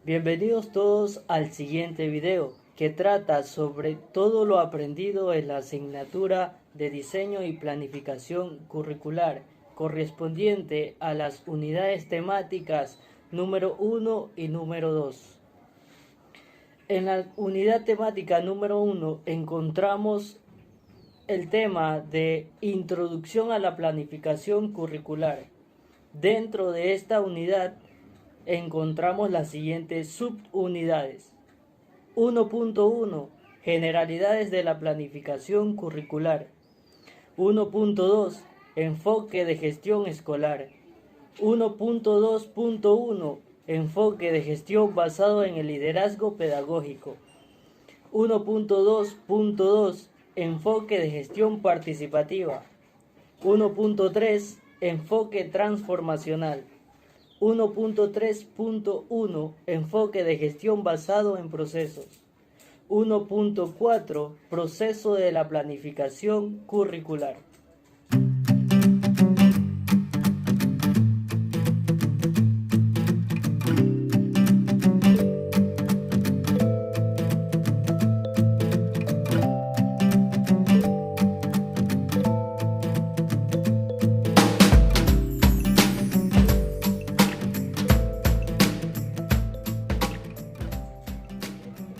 Bienvenidos todos al siguiente video que trata sobre todo lo aprendido en la asignatura de diseño y planificación curricular correspondiente a las unidades temáticas número 1 y número 2. En la unidad temática número 1 encontramos el tema de introducción a la planificación curricular. Dentro de esta unidad encontramos las siguientes subunidades. 1.1 Generalidades de la planificación curricular. 1.2 Enfoque de gestión escolar. 1.2.1 Enfoque de gestión basado en el liderazgo pedagógico. 1.2.2 Enfoque de gestión participativa. 1.3 Enfoque transformacional. 1.3.1 Enfoque de gestión basado en procesos. 1.4 Proceso de la planificación curricular.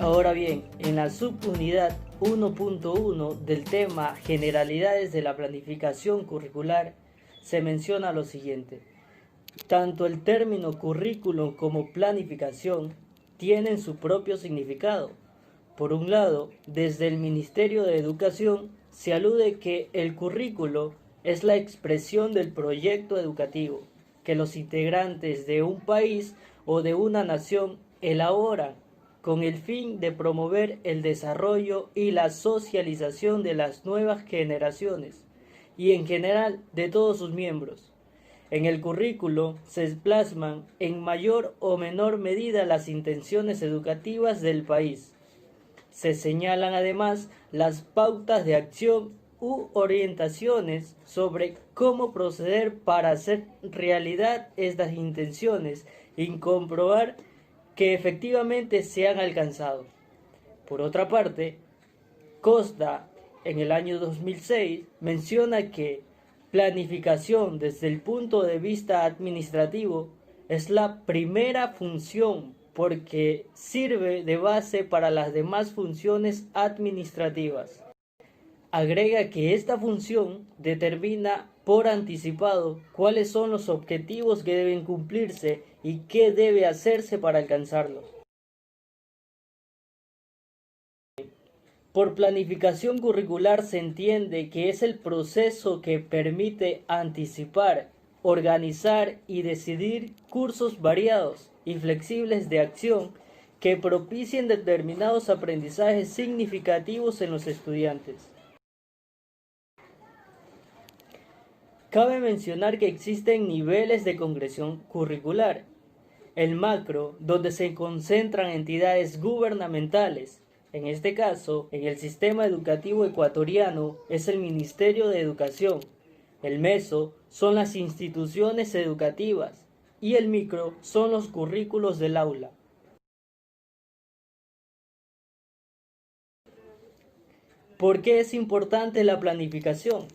Ahora bien, en la subunidad 1.1 del tema Generalidades de la planificación curricular se menciona lo siguiente. Tanto el término currículum como planificación tienen su propio significado. Por un lado, desde el Ministerio de Educación se alude que el currículo es la expresión del proyecto educativo que los integrantes de un país o de una nación elaboran con el fin de promover el desarrollo y la socialización de las nuevas generaciones y en general de todos sus miembros. En el currículo se plasman en mayor o menor medida las intenciones educativas del país. Se señalan además las pautas de acción u orientaciones sobre cómo proceder para hacer realidad estas intenciones y comprobar que efectivamente se han alcanzado. Por otra parte, Costa, en el año 2006, menciona que planificación desde el punto de vista administrativo es la primera función porque sirve de base para las demás funciones administrativas. Agrega que esta función determina por anticipado cuáles son los objetivos que deben cumplirse y qué debe hacerse para alcanzarlos. Por planificación curricular se entiende que es el proceso que permite anticipar, organizar y decidir cursos variados y flexibles de acción que propicien determinados aprendizajes significativos en los estudiantes. Cabe mencionar que existen niveles de concreción curricular. El macro, donde se concentran entidades gubernamentales. En este caso, en el sistema educativo ecuatoriano es el Ministerio de Educación. El meso son las instituciones educativas y el micro son los currículos del aula. ¿Por qué es importante la planificación?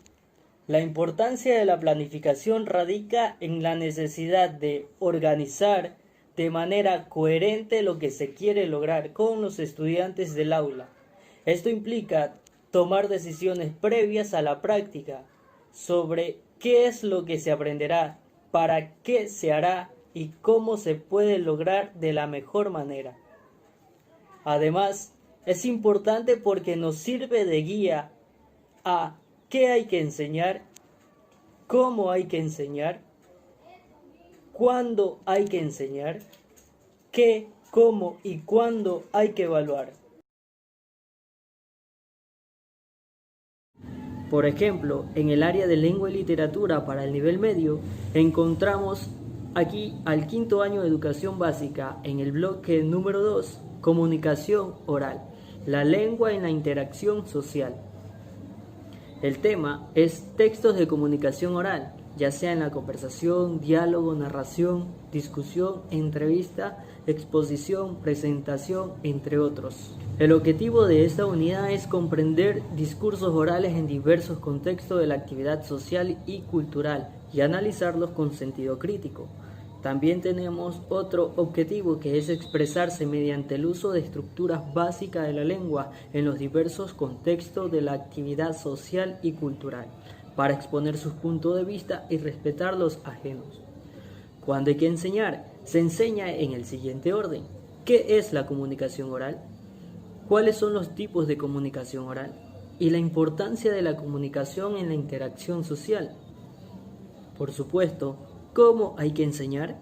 La importancia de la planificación radica en la necesidad de organizar de manera coherente lo que se quiere lograr con los estudiantes del aula. Esto implica tomar decisiones previas a la práctica sobre qué es lo que se aprenderá, para qué se hará y cómo se puede lograr de la mejor manera. Además, es importante porque nos sirve de guía a qué hay que enseñar, cómo hay que enseñar, cuándo hay que enseñar, qué, cómo y cuándo hay que evaluar. Por ejemplo, en el área de lengua y literatura para el nivel medio, encontramos aquí al quinto año de educación básica en el bloque número 2, comunicación oral, la lengua en la interacción social. El tema es textos de comunicación oral ya sea en la conversación, diálogo, narración, discusión, entrevista, exposición, presentación, entre otros. El objetivo de esta unidad es comprender discursos orales en diversos contextos de la actividad social y cultural y analizarlos con sentido crítico. También tenemos otro objetivo, que es expresarse mediante el uso de estructuras básicas de la lengua en los diversos contextos de la actividad social y cultural, para exponer sus puntos de vista y respetar los ajenos. Cuando hay que enseñar, se enseña en el siguiente orden. ¿Qué es la comunicación oral? ¿Cuáles son los tipos de comunicación oral? Y la importancia de la comunicación en la interacción social. Por supuesto, ¿cómo hay que enseñar?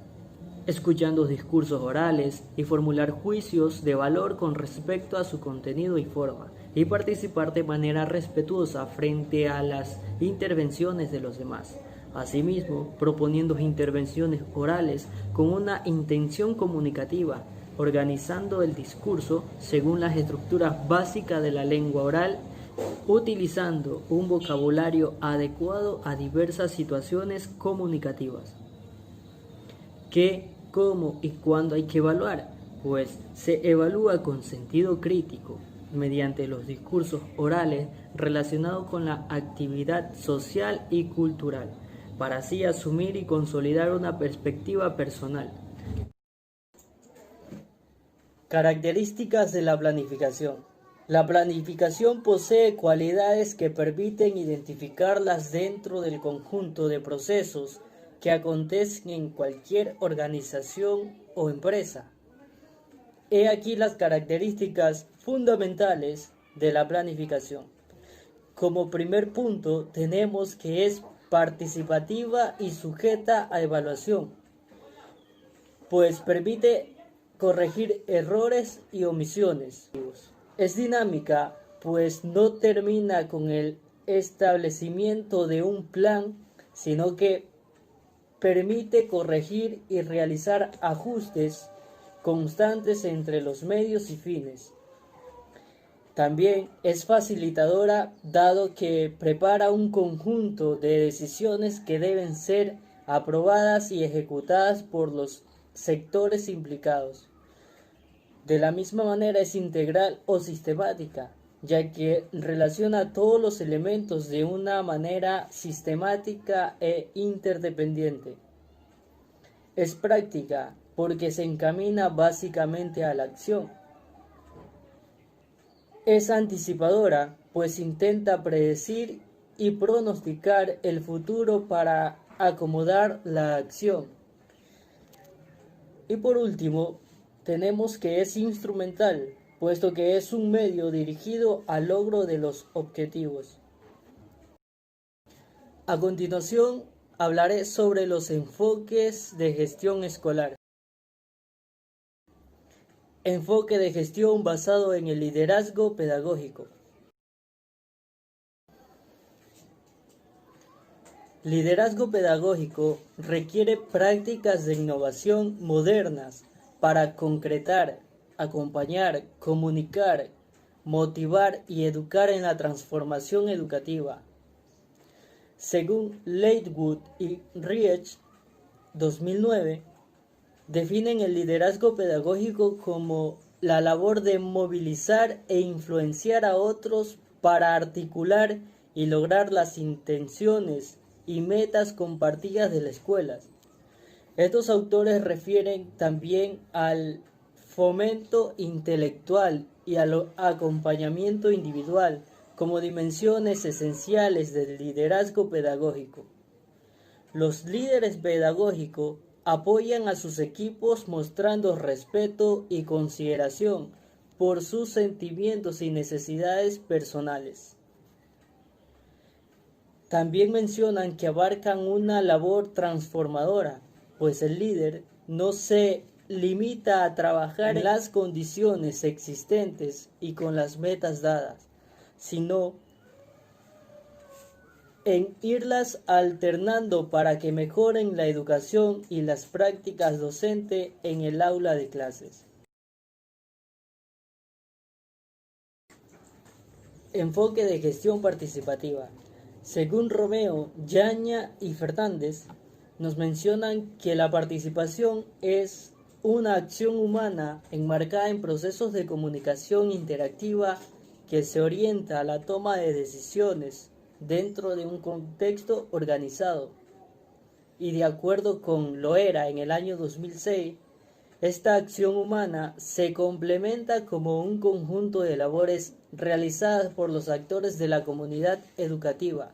Escuchando discursos orales y formular juicios de valor con respecto a su contenido y forma, y participar de manera respetuosa frente a las intervenciones de los demás. Asimismo, proponiendo intervenciones orales con una intención comunicativa, organizando el discurso según las estructuras básicas de la lengua oral, utilizando un vocabulario adecuado a diversas situaciones comunicativas. ¿Qué, cómo y cuándo hay que evaluar? Pues se evalúa con sentido crítico mediante los discursos orales relacionados con la actividad social y cultural, para así asumir y consolidar una perspectiva personal. Características de la planificación. La planificación posee cualidades que permiten identificarlas dentro del conjunto de procesos que acontecen en cualquier organización o empresa. He aquí las características fundamentales de la planificación. Como primer punto tenemos que es participativa y sujeta a evaluación, pues permite corregir errores y omisiones. Es dinámica, pues no termina con el establecimiento de un plan, sino que permite corregir y realizar ajustes constantes entre los medios y fines. También es facilitadora, dado que prepara un conjunto de decisiones que deben ser aprobadas y ejecutadas por los sectores implicados. De la misma manera es integral o sistemática, ya que relaciona todos los elementos de una manera sistemática e interdependiente. Es práctica, porque se encamina básicamente a la acción. Es anticipadora, pues intenta predecir y pronosticar el futuro para acomodar la acción. Y por último, tenemos que es instrumental, puesto que es un medio dirigido al logro de los objetivos. A continuación, hablaré sobre los enfoques de gestión escolar. Enfoque de gestión basado en el liderazgo pedagógico. Liderazgo pedagógico requiere prácticas de innovación modernas para concretar, acompañar, comunicar, motivar y educar en la transformación educativa. Según Lakewood y Rich, 2009, definen el liderazgo pedagógico como la labor de movilizar e influenciar a otros para articular y lograr las intenciones y metas compartidas de las escuelas. Estos autores refieren también al fomento intelectual y al acompañamiento individual como dimensiones esenciales del liderazgo pedagógico. Los líderes pedagógicos apoyan a sus equipos mostrando respeto y consideración por sus sentimientos y necesidades personales. También mencionan que abarcan una labor transformadora, pues el líder no se limita a trabajar en las condiciones existentes y con las metas dadas, sino en irlas alternando para que mejoren la educación y las prácticas docentes en el aula de clases. Enfoque de gestión participativa. Según Romeo, Yaña y Fernández, nos mencionan que la participación es una acción humana enmarcada en procesos de comunicación interactiva que se orienta a la toma de decisiones dentro de un contexto organizado. Y de acuerdo con Loera en el año 2006, esta acción humana se complementa como un conjunto de labores realizadas por los actores de la comunidad educativa,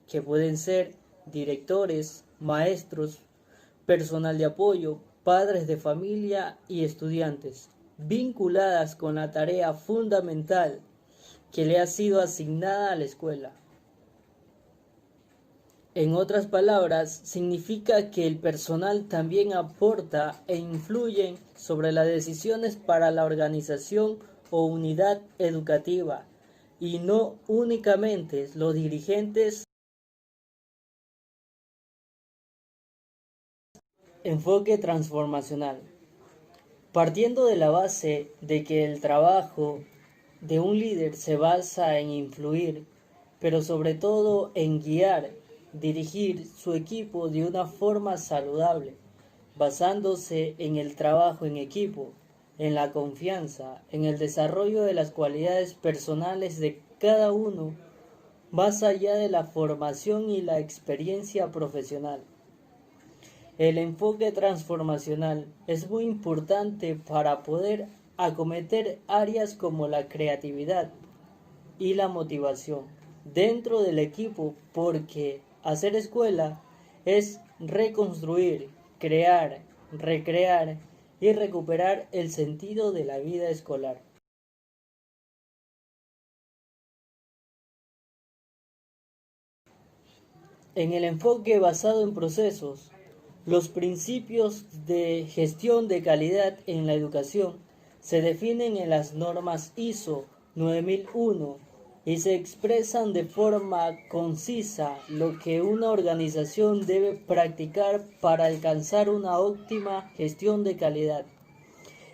que pueden ser directores, maestros, personal de apoyo, padres de familia y estudiantes, vinculadas con la tarea fundamental que le ha sido asignada a la escuela. En otras palabras, significa que el personal también aporta e influye sobre las decisiones para la organización o unidad educativa, y no únicamente los dirigentes. Enfoque transformacional. Partiendo de la base de que el trabajo de un líder se basa en influir, pero sobre todo en guiar, dirigir su equipo de una forma saludable, basándose en el trabajo en equipo, en la confianza, en el desarrollo de las cualidades personales de cada uno, más allá de la formación y la experiencia profesional. El enfoque transformacional es muy importante para poder acometer áreas como la creatividad y la motivación dentro del equipo, porque hacer escuela es reconstruir, crear, recrear y recuperar el sentido de la vida escolar. En el enfoque basado en procesos, los principios de gestión de calidad en la educación se definen en las normas ISO 9001 y se expresan de forma concisa lo que una organización debe practicar para alcanzar una óptima gestión de calidad.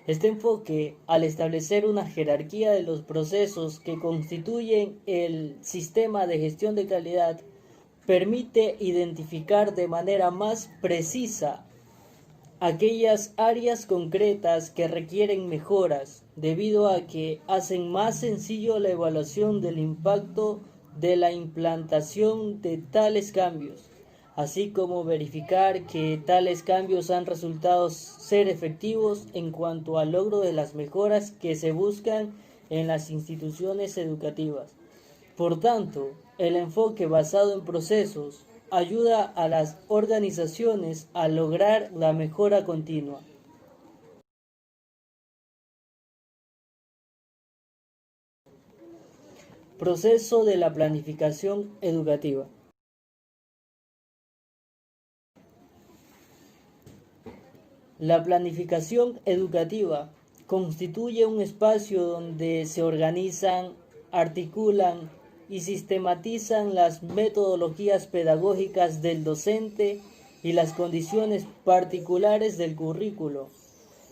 Este enfoque, al establecer una jerarquía de los procesos que constituyen el sistema de gestión de calidad, permite identificar de manera más precisa aquellas áreas concretas que requieren mejoras, debido a que hacen más sencillo la evaluación del impacto de la implantación de tales cambios, así como verificar que tales cambios han resultado ser efectivos en cuanto al logro de las mejoras que se buscan en las instituciones educativas. Por tanto, el enfoque basado en procesos ayuda a las organizaciones a lograr la mejora continua. Proceso de la planificación educativa. La planificación educativa constituye un espacio donde se organizan, articulan y sistematizan las metodologías pedagógicas del docente y las condiciones particulares del currículo.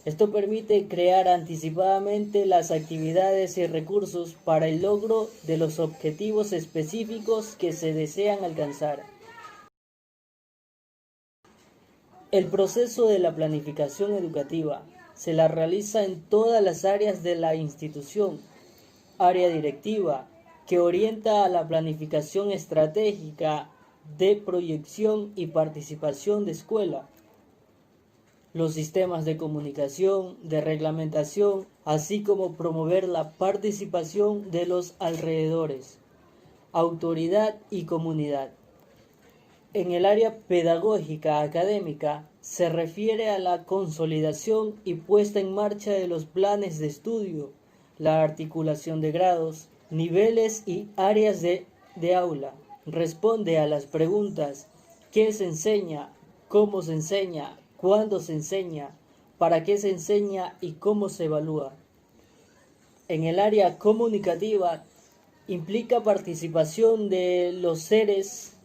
Esto permite crear anticipadamente las actividades y recursos para el logro de los objetivos específicos que se desean alcanzar. El proceso de la planificación educativa se la realiza en todas las áreas de la institución. Área directiva, que orienta a la planificación estratégica de proyección y participación de escuela. Los sistemas de comunicación, de reglamentación, así como promover la participación de los alrededores, autoridad y comunidad. En el área pedagógica académica se refiere a la consolidación y puesta en marcha de los planes de estudio, la articulación de grados, niveles y áreas de aula. Responde a las preguntas: ¿qué se enseña? ¿Cómo se enseña? ¿Cuándo se enseña? ¿Para qué se enseña? ¿Y cómo se evalúa? En el área comunicativa implica participación de los seres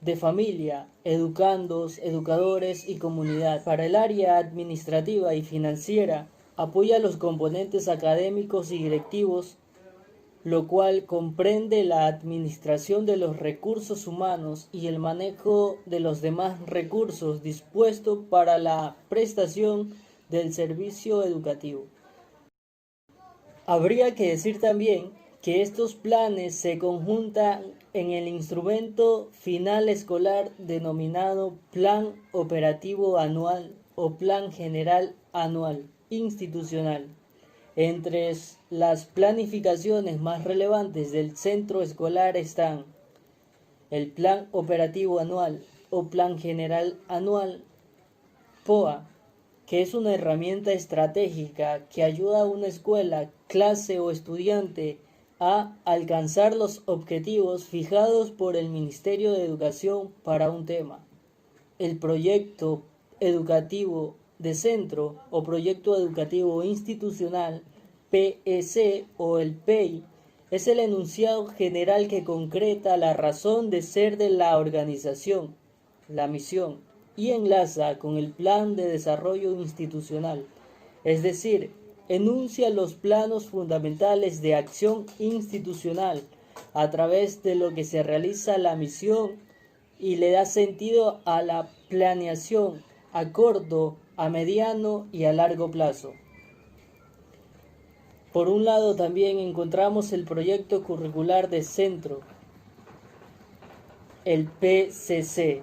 de familia, educandos, educadores y comunidad. Para el área administrativa y financiera, apoya a los componentes académicos y directivos lo cual comprende la administración de los recursos humanos y el manejo de los demás recursos dispuestos para la prestación del servicio educativo. Habría que decir también que estos planes se conjuntan en el instrumento final escolar denominado Plan Operativo Anual o Plan General Anual Institucional. Entre las planificaciones más relevantes del centro escolar están el Plan Operativo Anual o Plan General Anual, POA, que es una herramienta estratégica que ayuda a una escuela, clase o estudiante a alcanzar los objetivos fijados por el Ministerio de Educación para un tema. El proyecto educativo de centro o proyecto educativo institucional, PEC o el PEI, es el enunciado general que concreta la razón de ser de la organización, la misión, y enlaza con el plan de desarrollo institucional, es decir, enuncia los planos fundamentales de acción institucional a través de lo que se realiza la misión y le da sentido a la planeación a corto, a mediano y a largo plazo. Por un lado también encontramos el proyecto curricular de centro, el PCC,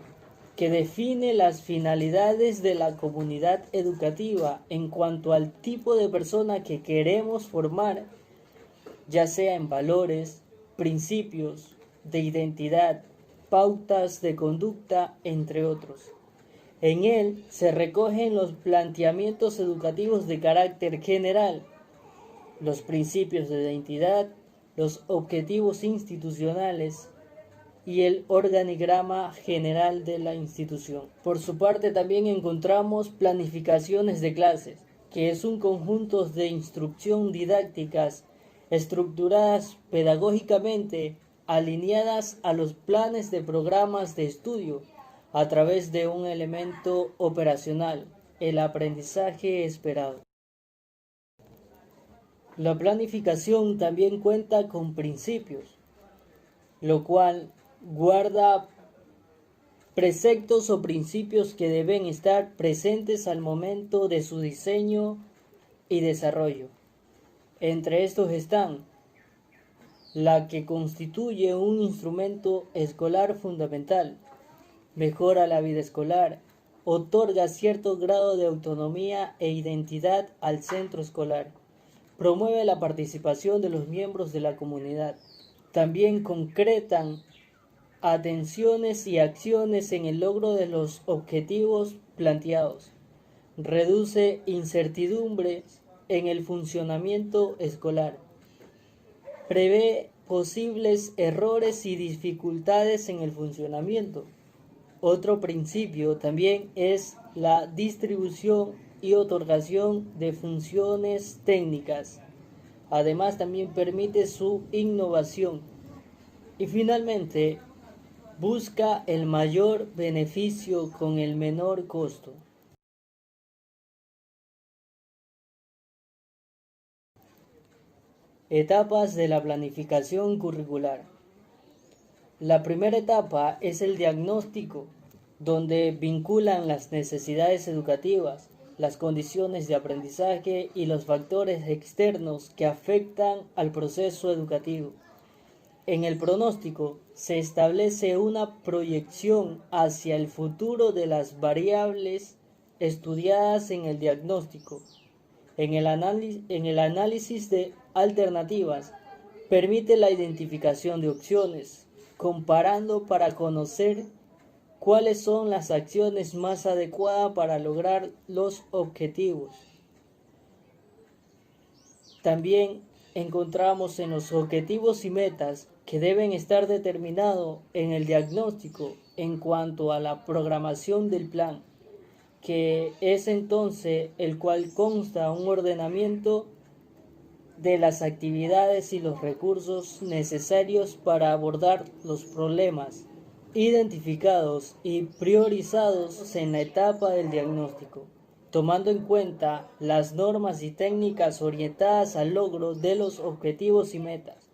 que define las finalidades de la comunidad educativa en cuanto al tipo de persona que queremos formar, ya sea en valores, principios de identidad, pautas de conducta, entre otros. En él se recogen los planteamientos educativos de carácter general, los principios de identidad, los objetivos institucionales y el organigrama general de la institución. Por su parte también encontramos planificaciones de clases, que es un conjunto de instrucción didácticas estructuradas pedagógicamente, alineadas a los planes de programas de estudio a través de un elemento operacional, el aprendizaje esperado. La planificación también cuenta con principios, lo cual guarda preceptos o principios que deben estar presentes al momento de su diseño y desarrollo. Entre estos están la que constituye un instrumento escolar fundamental, mejora la vida escolar, otorga cierto grado de autonomía e identidad al centro escolar, promueve la participación de los miembros de la comunidad. También concretan atenciones y acciones en el logro de los objetivos planteados. Reduce incertidumbres en el funcionamiento escolar. Prevé posibles errores y dificultades en el funcionamiento. Otro principio también es la distribución y otorgación de funciones técnicas. Además, también permite su innovación. Y finalmente, busca el mayor beneficio con el menor costo. Etapas de la planificación curricular. La primera etapa es el diagnóstico, donde vinculan las necesidades educativas, las condiciones de aprendizaje y los factores externos que afectan al proceso educativo. En el pronóstico se establece una proyección hacia el futuro de las variables estudiadas en el diagnóstico. En el análisis de alternativas permite la identificación de opciones, comparando para conocer cuáles son las acciones más adecuadas para lograr los objetivos. También encontramos en los objetivos y metas que deben estar determinados en el diagnóstico en cuanto a la programación del plan, que es entonces el cual consta un ordenamiento de las actividades y los recursos necesarios para abordar los problemas identificados y priorizados en la etapa del diagnóstico, tomando en cuenta las normas y técnicas orientadas al logro de los objetivos y metas.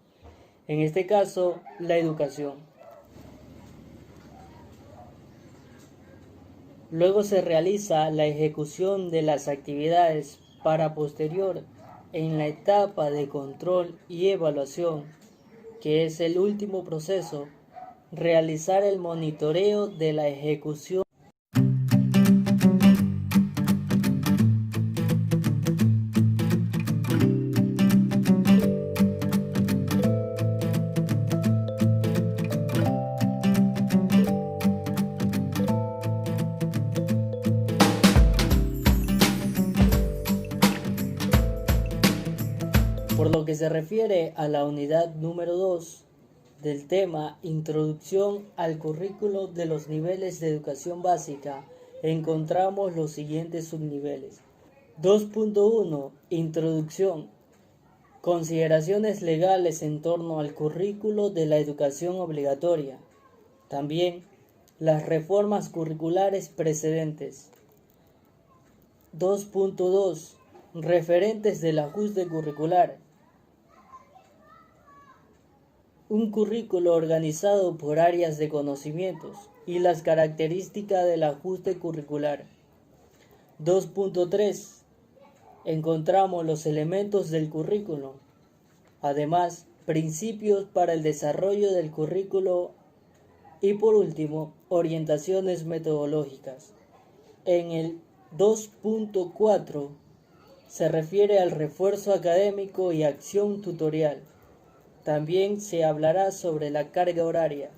en este caso la educación. Luego se realiza la ejecución de las actividades para posterior en la etapa de control y evaluación, que es el último proceso, realizar el monitoreo de la ejecución. Por lo que se refiere a la unidad número 2 del tema Introducción al currículo de los niveles de educación básica, encontramos los siguientes subniveles. 2.1 Introducción. Consideraciones legales en torno al currículo de la educación obligatoria. También las reformas curriculares precedentes. 2.2 Referentes del ajuste curricular. Un currículo organizado por áreas de conocimientos y las características del ajuste curricular. 2.3 Encontramos los elementos del currículo. Además, principios para el desarrollo del currículo y por último, orientaciones metodológicas. En el 2.4 se refiere al refuerzo académico y acción tutorial. También se hablará sobre la carga horaria.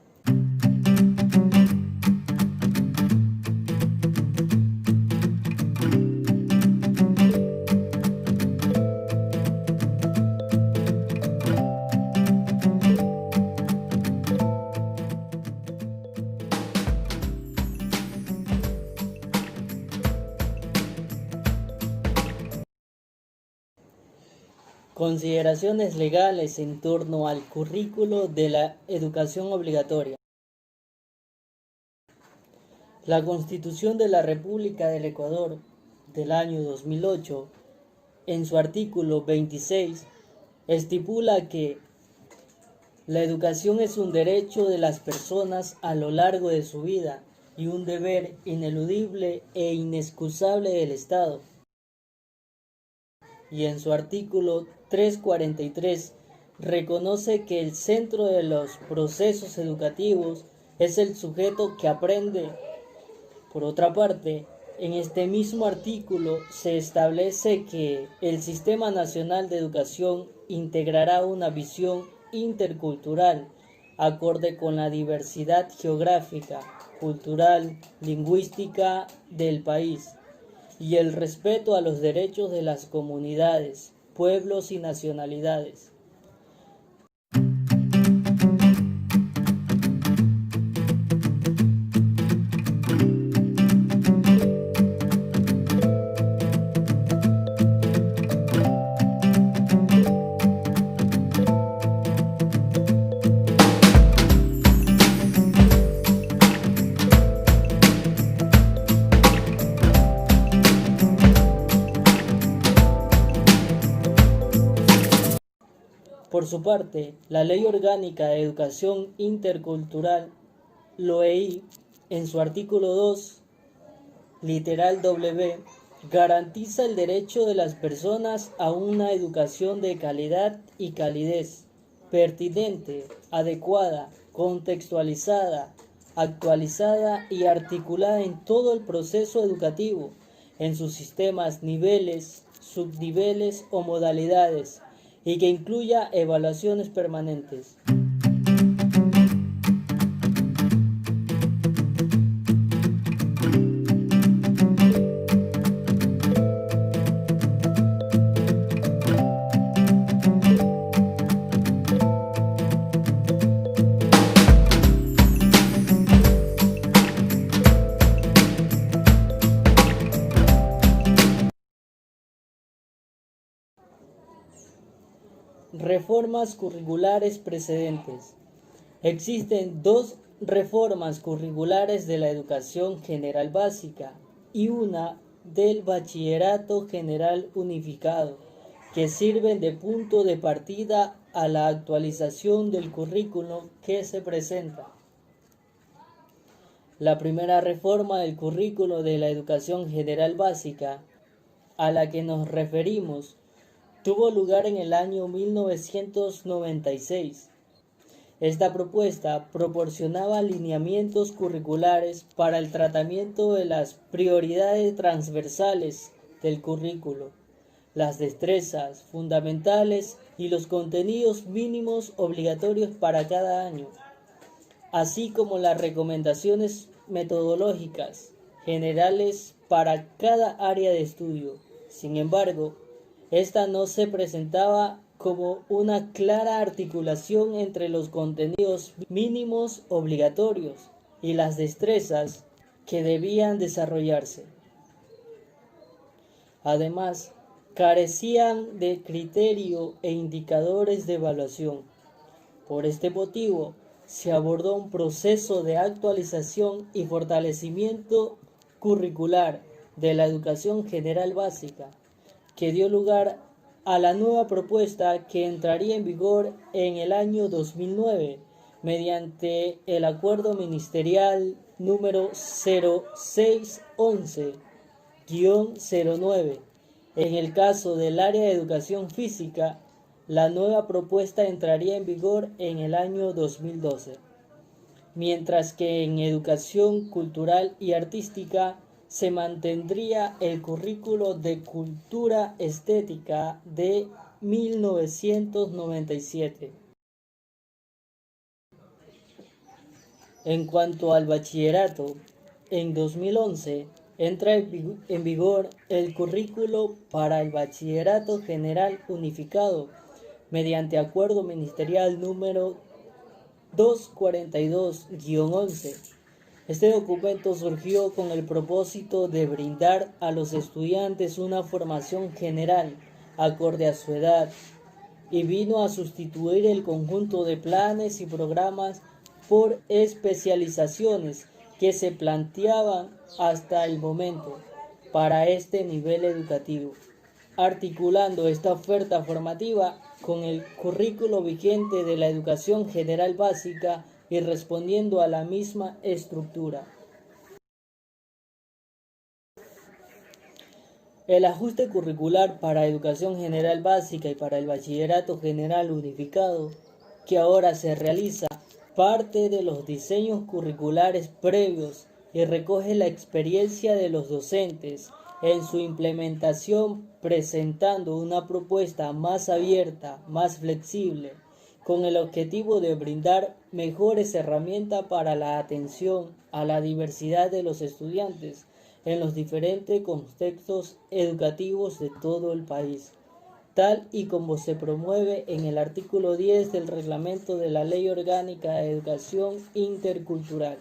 Consideraciones legales en torno al currículo de la educación obligatoria. La Constitución de la República del Ecuador del año 2008, en su artículo 26, estipula que la educación es un derecho de las personas a lo largo de su vida y un deber ineludible e inexcusable del Estado. Y en su artículo 343 reconoce que el centro de los procesos educativos es el sujeto que aprende. Por otra parte, en este mismo artículo se establece que el Sistema Nacional de Educación integrará una visión intercultural acorde con la diversidad geográfica, cultural, lingüística del país y el respeto a los derechos de las comunidades, pueblos y nacionalidades. Por su parte, la Ley Orgánica de Educación Intercultural, LOEI, en su artículo 2, literal W, garantiza el derecho de las personas a una educación de calidad y calidez, pertinente, adecuada, contextualizada, actualizada y articulada en todo el proceso educativo, en sus sistemas, niveles, subniveles o modalidades, y que incluya evaluaciones permanentes. Reformas curriculares precedentes. Existen dos reformas curriculares de la educación general básica y una del bachillerato general unificado, que sirven de punto de partida a la actualización del currículo que se presenta. La primera reforma del currículo de la educación general básica, a la que nos referimos, tuvo lugar en el año 1996. Esta propuesta proporcionaba lineamientos curriculares para el tratamiento de las prioridades transversales del currículo, las destrezas fundamentales y los contenidos mínimos obligatorios para cada año, así como las recomendaciones metodológicas generales para cada área de estudio. Sin embargo, esta no se presentaba como una clara articulación entre los contenidos mínimos obligatorios y las destrezas que debían desarrollarse. Además, carecían de criterio e indicadores de evaluación. Por este motivo, se abordó un proceso de actualización y fortalecimiento curricular de la educación general básica, que dio lugar a la nueva propuesta que entraría en vigor en el año 2009 mediante el Acuerdo Ministerial número 0611-09. En el caso del área de educación física, la nueva propuesta entraría en vigor en el año 2012, mientras que en educación cultural y artística se mantendría el currículo de cultura estética de 1997. En cuanto al bachillerato, en 2011 entra en vigor el currículo para el bachillerato general unificado mediante acuerdo ministerial número 242-11. Este documento surgió con el propósito de brindar a los estudiantes una formación general acorde a su edad y vino a sustituir el conjunto de planes y programas por especializaciones que se planteaban hasta el momento para este nivel educativo, articulando esta oferta formativa con el currículo vigente de la educación general básica y respondiendo a la misma estructura. El ajuste curricular para educación general básica y para el bachillerato general unificado, que ahora se realiza, parte de los diseños curriculares previos y recoge la experiencia de los docentes en su implementación, presentando una propuesta más abierta, más flexible, con el objetivo de brindar mejores herramientas para la atención a la diversidad de los estudiantes en los diferentes contextos educativos de todo el país, tal y como se promueve en el artículo 10 del reglamento de la Ley Orgánica de Educación Intercultural.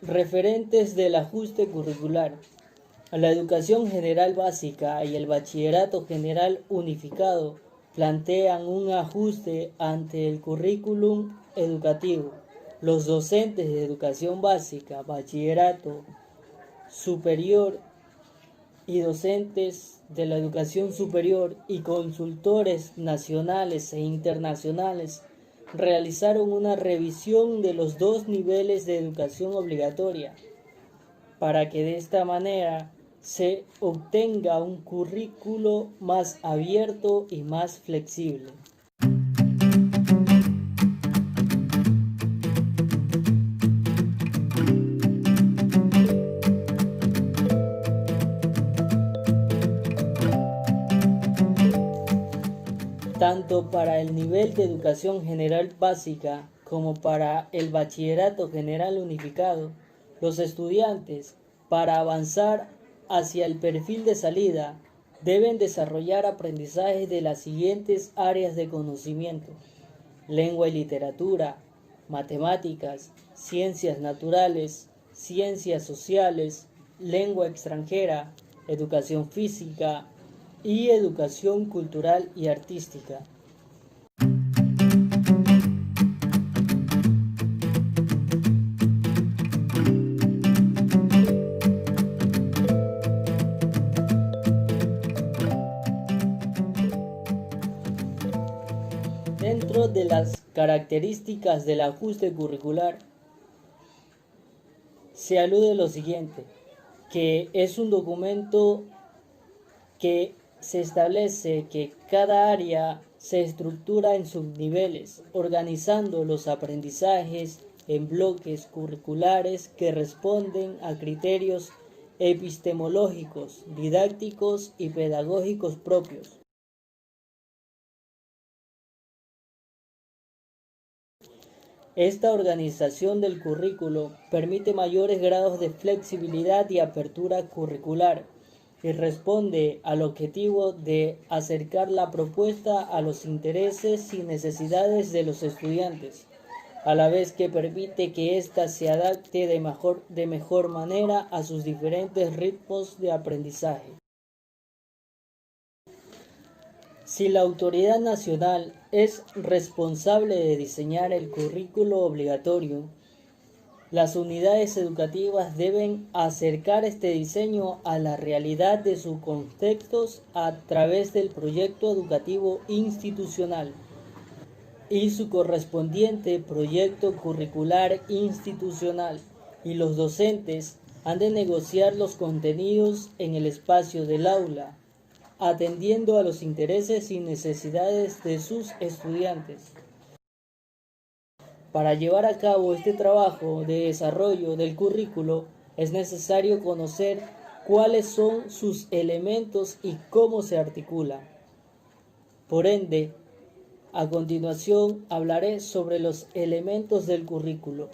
Referentes del ajuste curricular. La educación general básica y el bachillerato general unificado plantean un ajuste ante el currículum educativo. Los docentes de educación básica, bachillerato superior y docentes de la educación superior y consultores nacionales e internacionales realizaron una revisión de los dos niveles de educación obligatoria para que de esta manera se obtenga un currículo más abierto y más flexible. Tanto para el nivel de educación general básica como para el bachillerato general unificado, los estudiantes, para avanzar hacia el perfil de salida, deben desarrollar aprendizaje de las siguientes áreas de conocimiento: lengua y literatura, matemáticas, ciencias naturales, ciencias sociales, lengua extranjera, educación física y educación cultural y artística. de las características del ajuste curricular, se alude lo siguiente, que es un documento que se establece que cada área se estructura en subniveles, organizando los aprendizajes en bloques curriculares que responden a criterios epistemológicos, didácticos y pedagógicos propios. Esta organización del currículo permite mayores grados de flexibilidad y apertura curricular y responde al objetivo de acercar la propuesta a los intereses y necesidades de los estudiantes, a la vez que permite que ésta se adapte de mejor manera a sus diferentes ritmos de aprendizaje. Si la autoridad nacional es responsable de diseñar el currículo obligatorio, las unidades educativas deben acercar este diseño a la realidad de sus contextos a través del proyecto educativo institucional y su correspondiente proyecto curricular institucional, y los docentes han de negociar los contenidos en el espacio del aula, atendiendo a los intereses y necesidades de sus estudiantes. Para llevar a cabo este trabajo de desarrollo del currículo es necesario conocer cuáles son sus elementos y cómo se articula. Por ende, a continuación hablaré sobre los elementos del currículo.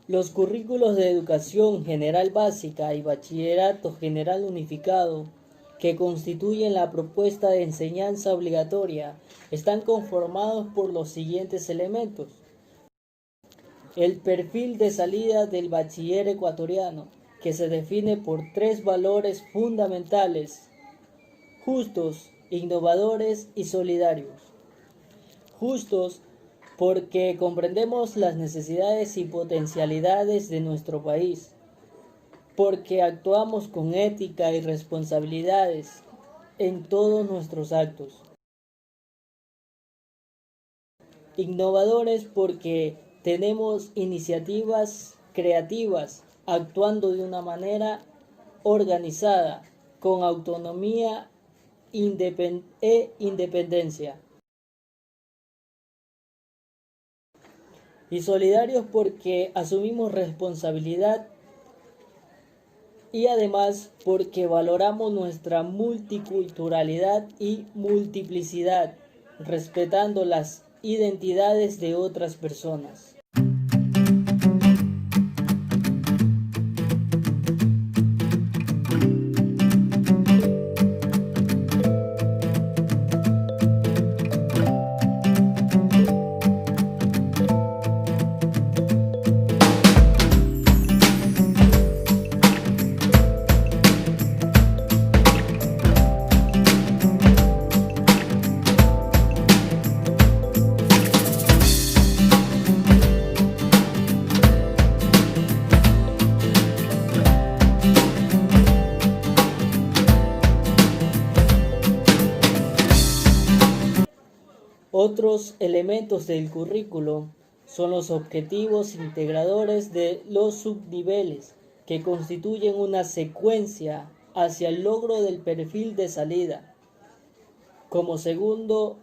Los currículos de educación general básica y bachillerato general unificado, que constituyen la propuesta de enseñanza obligatoria, están conformados por los siguientes elementos. El perfil de salida del bachiller ecuatoriano, que se define por 3 valores fundamentales: justos, innovadores y solidarios. Justos, porque comprendemos las necesidades y potencialidades de nuestro país, porque actuamos con ética y responsabilidades en todos nuestros actos. Innovadores, porque tenemos iniciativas creativas, actuando de una manera organizada, con autonomía e independencia. Y solidarios, porque asumimos responsabilidad y además porque valoramos nuestra multiculturalidad y multiplicidad, respetando las identidades de otras personas. Otros elementos del currículo son los objetivos integradores de los subniveles, que constituyen una secuencia hacia el logro del perfil de salida. Como segundo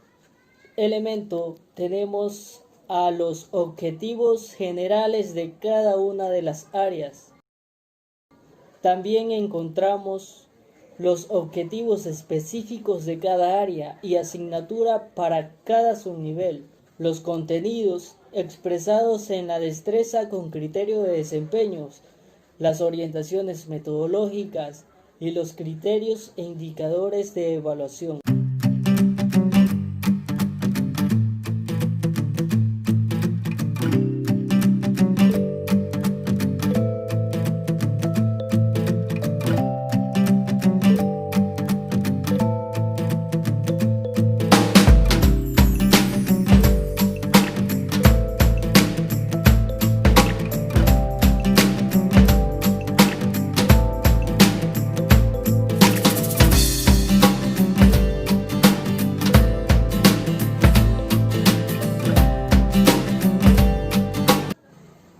elemento tenemos a los objetivos generales de cada una de las áreas. También encontramos los objetivos específicos de cada área y asignatura para cada subnivel, los contenidos expresados en la destreza con criterio de desempeños, las orientaciones metodológicas y los criterios e indicadores de evaluación.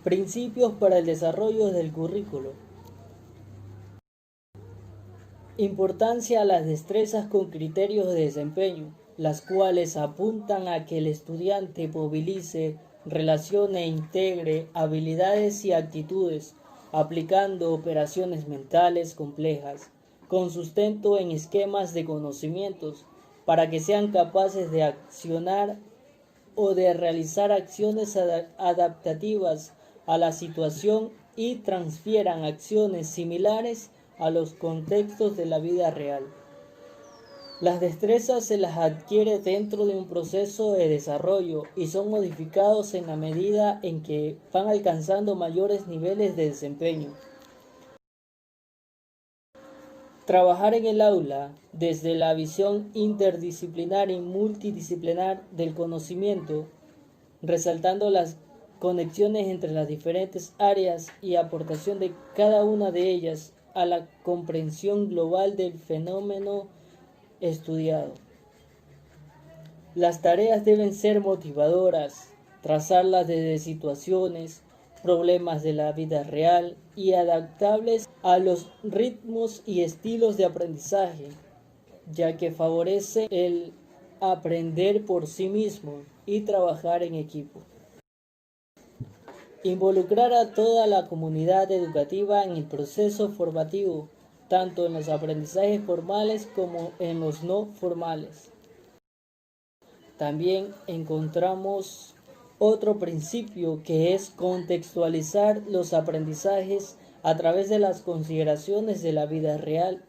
Principios para el desarrollo del currículo. Importancia a las destrezas con criterios de desempeño, las cuales apuntan a que el estudiante movilice, relacione e integre habilidades y actitudes, aplicando operaciones mentales complejas, con sustento en esquemas de conocimientos, para que sean capaces de accionar o de realizar acciones adaptativas a la situación y transfieran acciones similares a los contextos de la vida real. Las destrezas se las adquiere dentro de un proceso de desarrollo y son modificados en la medida en que van alcanzando mayores niveles de desempeño. Trabajar en el aula desde la visión interdisciplinar y multidisciplinar del conocimiento, resaltando las conexiones entre las diferentes áreas y aportación de cada una de ellas a la comprensión global del fenómeno estudiado. Las tareas deben ser motivadoras, trazarlas desde situaciones, problemas de la vida real y adaptables a los ritmos y estilos de aprendizaje, ya que favorece el aprender por sí mismo y trabajar en equipo. Involucrar a toda la comunidad educativa en el proceso formativo, tanto en los aprendizajes formales como en los no formales. También encontramos otro principio que es contextualizar los aprendizajes a través de las consideraciones de la vida real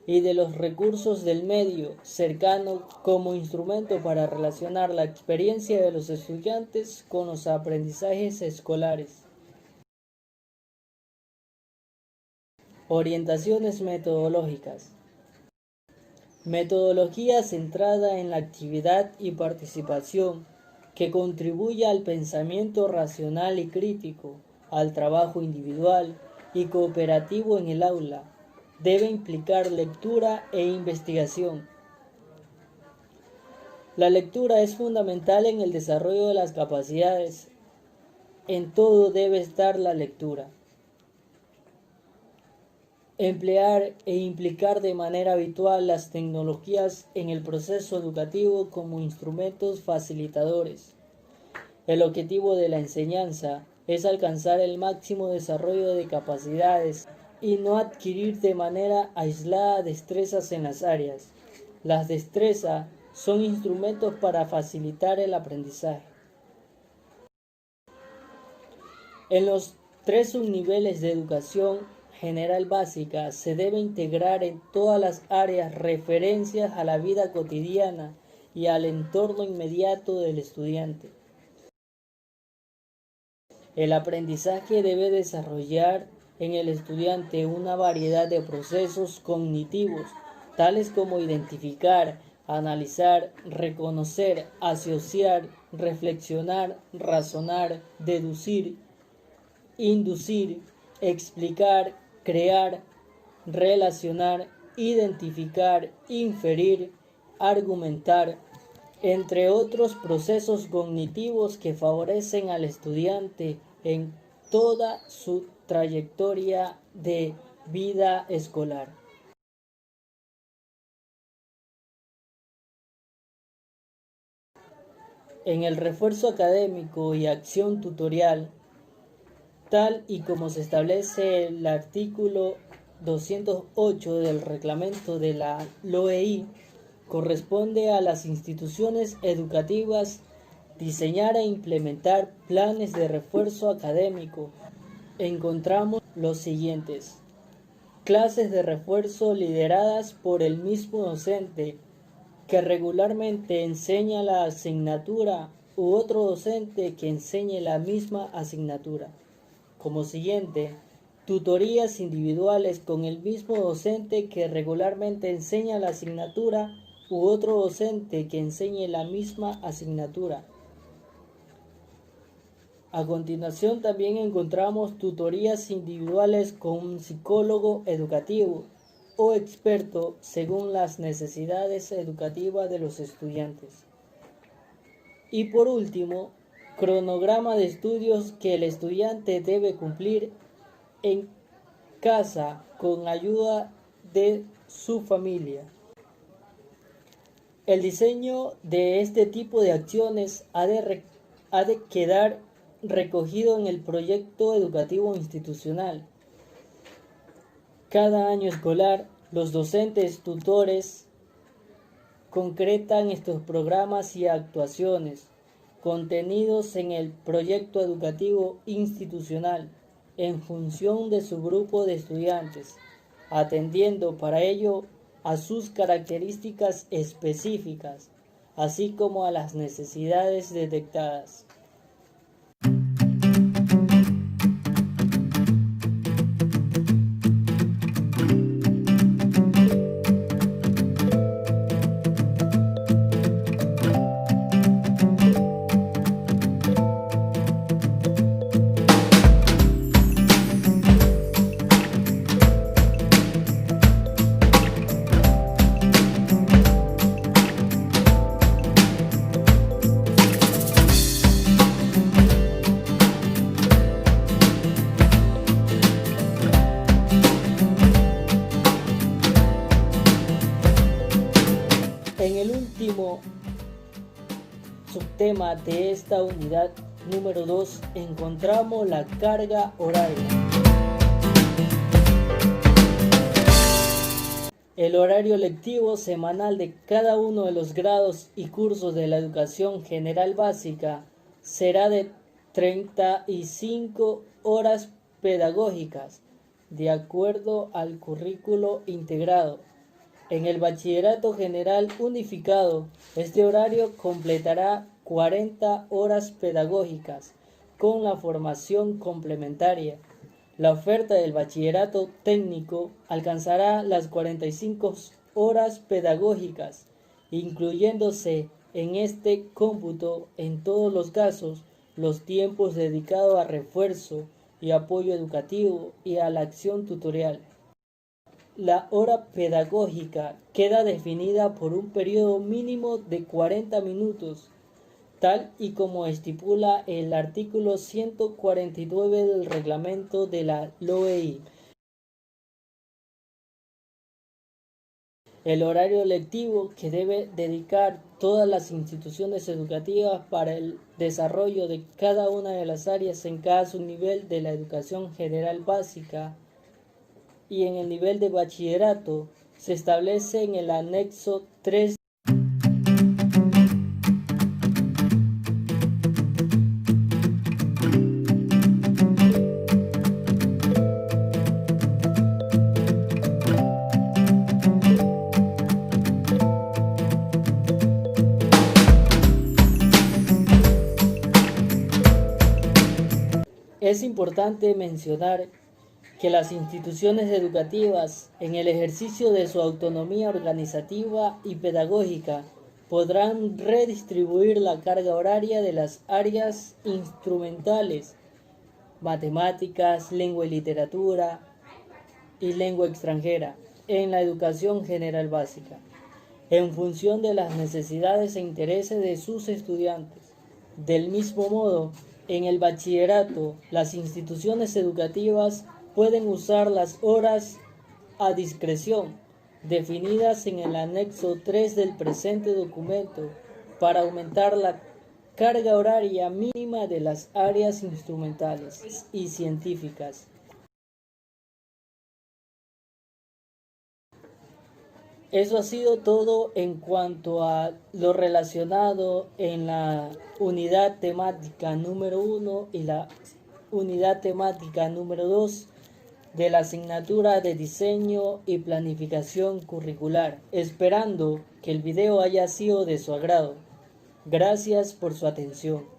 y de los recursos del medio cercano como instrumento para relacionar la experiencia de los estudiantes con los aprendizajes escolares. Orientaciones metodológicas. Metodología centrada en la actividad y participación que contribuya al pensamiento racional y crítico, al trabajo individual y cooperativo en el aula. Debe implicar lectura e investigación. La lectura es fundamental en el desarrollo de las capacidades. En todo debe estar la lectura. Emplear e implicar de manera habitual las tecnologías en el proceso educativo como instrumentos facilitadores. El objetivo de la enseñanza es alcanzar el máximo desarrollo de capacidades y no adquirir de manera aislada destrezas en las áreas. Las destrezas son instrumentos para facilitar el aprendizaje. En los 3 subniveles de educación general básica se debe integrar en todas las áreas referencias a la vida cotidiana y al entorno inmediato del estudiante. El aprendizaje debe desarrollar en el estudiante una variedad de procesos cognitivos, tales como identificar, analizar, reconocer, asociar, reflexionar, razonar, deducir, inducir, explicar, crear, relacionar, identificar, inferir, argumentar, entre otros procesos cognitivos que favorecen al estudiante en toda su trayectoria de vida escolar. En el refuerzo académico y acción tutorial, tal y como se establece el artículo 208 del reglamento de la LOEI, corresponde a las instituciones educativas diseñar e implementar planes de refuerzo académico. Encontramos los siguientes: clases de refuerzo lideradas por el mismo docente que regularmente enseña la asignatura u otro docente que enseñe la misma asignatura. Como siguiente, tutorías individuales con el mismo docente que regularmente enseña la asignatura u otro docente que enseñe la misma asignatura. A continuación también encontramos tutorías individuales con un psicólogo educativo o experto según las necesidades educativas de los estudiantes. Y por último, cronograma de estudios que el estudiante debe cumplir en casa con ayuda de su familia. El diseño de este tipo de acciones ha de quedar recogido en el proyecto educativo institucional. Cada año escolar, los docentes tutores concretan estos programas y actuaciones contenidos en el proyecto educativo institucional en función de su grupo de estudiantes, atendiendo para ello a sus características específicas, así como a las necesidades detectadas. En el último subtema de esta unidad número 2 encontramos la carga horaria. El horario lectivo semanal de cada uno de los grados y cursos de la educación general básica será de 35 horas pedagógicas, de acuerdo al currículo integrado. En el bachillerato general unificado, este horario completará 40 horas pedagógicas con la formación complementaria. La oferta del bachillerato técnico alcanzará las 45 horas pedagógicas, incluyéndose en este cómputo, en todos los casos, los tiempos dedicados a refuerzo y apoyo educativo y a la acción tutorial. La hora pedagógica queda definida por un periodo mínimo de 40 minutos, tal y como estipula el artículo 149 del reglamento de la LOEI. El horario lectivo que debe dedicar todas las instituciones educativas para el desarrollo de cada una de las áreas en cada subnivel de la educación general básica y en el nivel de bachillerato se establece en el anexo 3. Es importante mencionar que las instituciones educativas, en el ejercicio de su autonomía organizativa y pedagógica, podrán redistribuir la carga horaria de las áreas instrumentales, matemáticas, lengua y literatura y lengua extranjera, en la educación general básica, en función de las necesidades e intereses de sus estudiantes. Del mismo modo, en el bachillerato, las instituciones educativas pueden usar las horas a discreción, definidas en el anexo 3 del presente documento, para aumentar la carga horaria mínima de las áreas instrumentales y científicas. Eso ha sido todo en cuanto a lo relacionado en la unidad temática número 1 y la unidad temática número 2 de la asignatura de diseño y planificación curricular, esperando que el video haya sido de su agrado. Gracias por su atención.